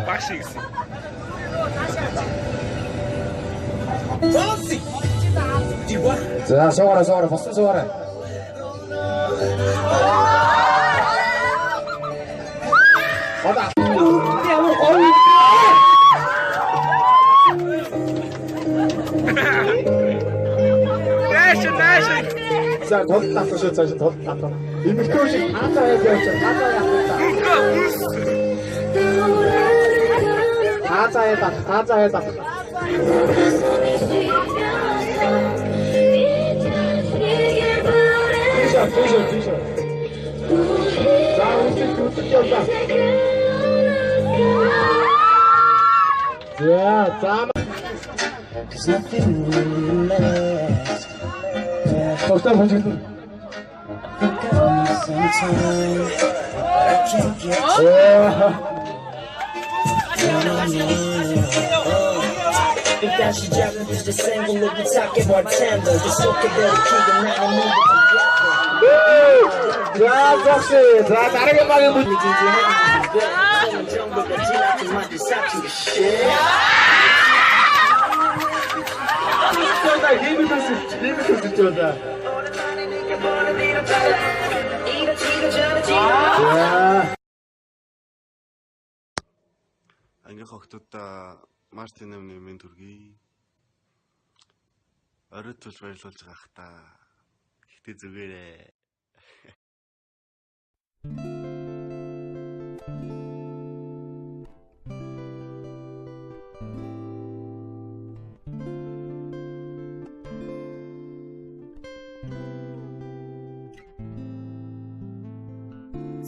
Багш гэсэн. За суугаараа босон суугаараа. Бада. Ямар гоё. Нааш. За гол татах шүү цааш тол татах. Имэгтэй шиг хаалаа яаж явж байгаа. Хаазаа яа. Тийш. За үгүй яваа. За. Тогтоо хожигдсон. Because she jabbing is the single look you talking bartender just look at the key and now I'm moving За дараагийн багийн бүт. Ангийнхаа охтуудаа Мартин нэмийн мэнд төргий. Оройтуулж баярлуулж байгаа хта. Гэхдээ зүгээрээ.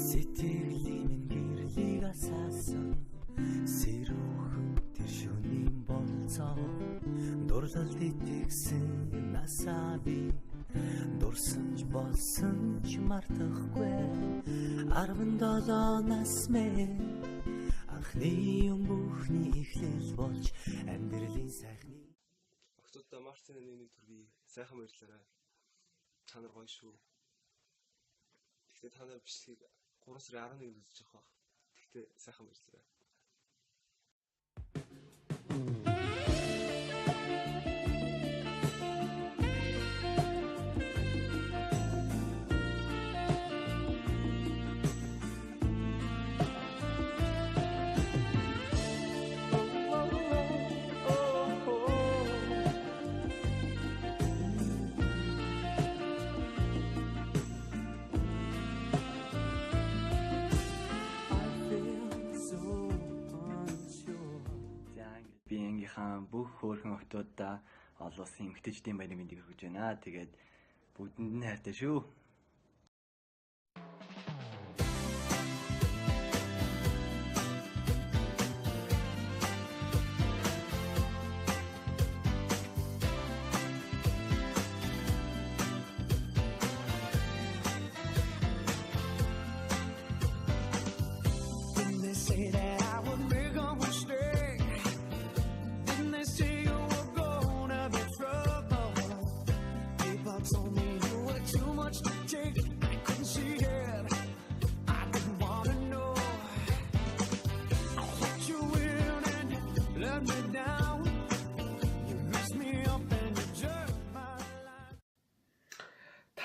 Сэтгэлийн гэрлийг асаасан сэрүүхэн тэр шөнийн болцоо дурлалд итгэсэн насаа би дурсан ч болсон ч мартахгүй 17 нас мэн анхны юм бүхний эхлэл болж амьдралын сайхны Охтуудаа Мартин нэмийн төргий сайхан баярлаарай. Та нар гоё шүү. Гэхдээ та нар бичлэгийг 3 сарын 11-нд үзэж явах. Гэхдээ сайхан баярлалаа. Биенгийнхаа бүх хөөрхөн охтуудаа олон улсын эмэгтэйчдийн баярын мэндийг хүргэж байна. Тэгээд бүгдэнд нь хайртай шүү.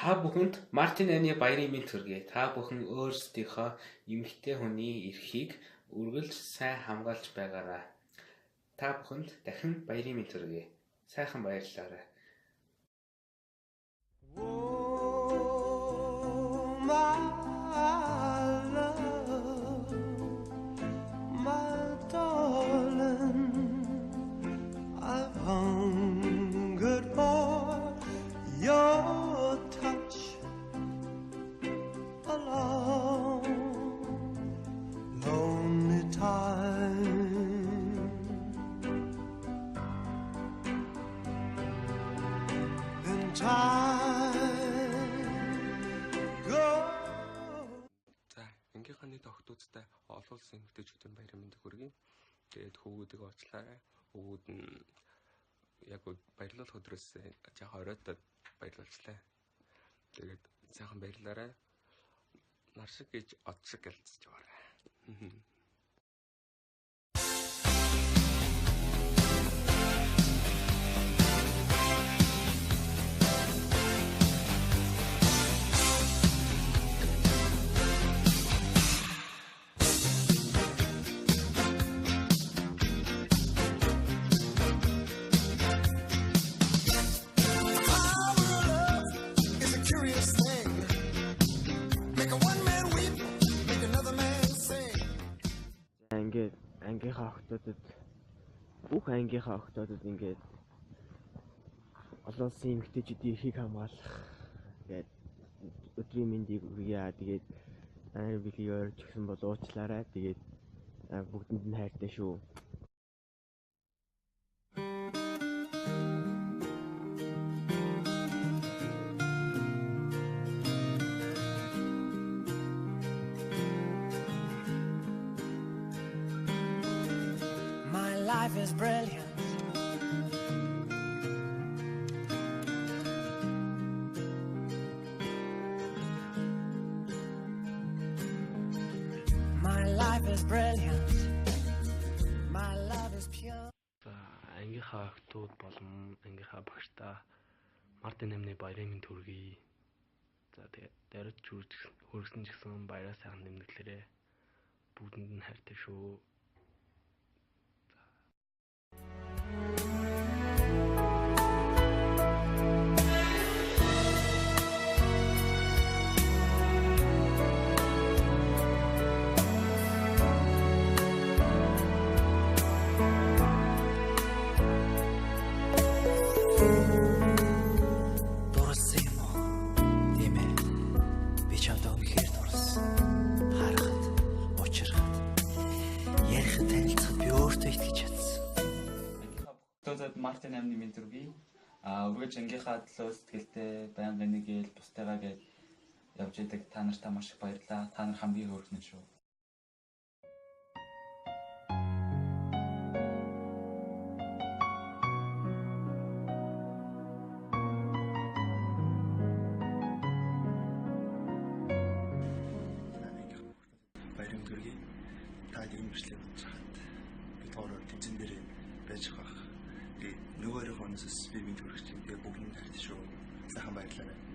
Та бүхэнд Мартин Ани баярын мэнд хүргэе. Та бүхэн өөрсдийнхөө эмэгтэй хүний эрхийг үргэлж сайн хамгаалж байгаарай. Та бүхэнд дахин баярын мэнд хүргэе. Сайхан баярлалаа. За, ангийнхаа нийт охтуудтай олон улсын эмэгтэйчүүдийн баярын мэндийг хүргэе. Тэгээд хөвгүүдийг уучлаарай. Хөвгүүд нь яг баярлуулах өдрөөс яг оройтод баярлуулчлаа. Тэгээд сайхан баярлаарай. Нар шиг гэж од шиг гэлцэж яваарай. ангийнхаа охтуудад бүх ангийнхаа охтуудад ингээд олон улсын эмэгтэйчүүдийн эрхийг хамгаалах гэдэг өдрийн мэндийг хүргье. Тэгээд видеоор ч гэсэн бол уучлаарай. Тэгээд бүгдэнд нь хайртай шүү. My life is brilliant. My life is brilliant. My love is pure. Ангийнхаа охтууд болон ангийнхаа багштаа Мартин амны баярын мэнд хүргэе. За тэгээд даруйд хүргэсэн ч гэсэн баяраа сайхан нэмэгдлээрээ бүгдэнд нь хайртай шүү. Мартин амны мэнд хүргэе. Үргэлж ангийнхаа төлөө сэтгэлтэй байнгын нэг ил бусдайгаа гээд явж идэг та нартай маш их баярлалаа. Та нар хамгийн хөөрхөн шүү. Баярын хүргэе. Та ийм бичлэг болж хаад бид өөрөө тэмцэн дээр байж байгаа. Нөгөөрийнхөө өнөөс би минь хүрэх чинь тэгээ бүгд нь хайртай шүү. Сайхан баярлалаа.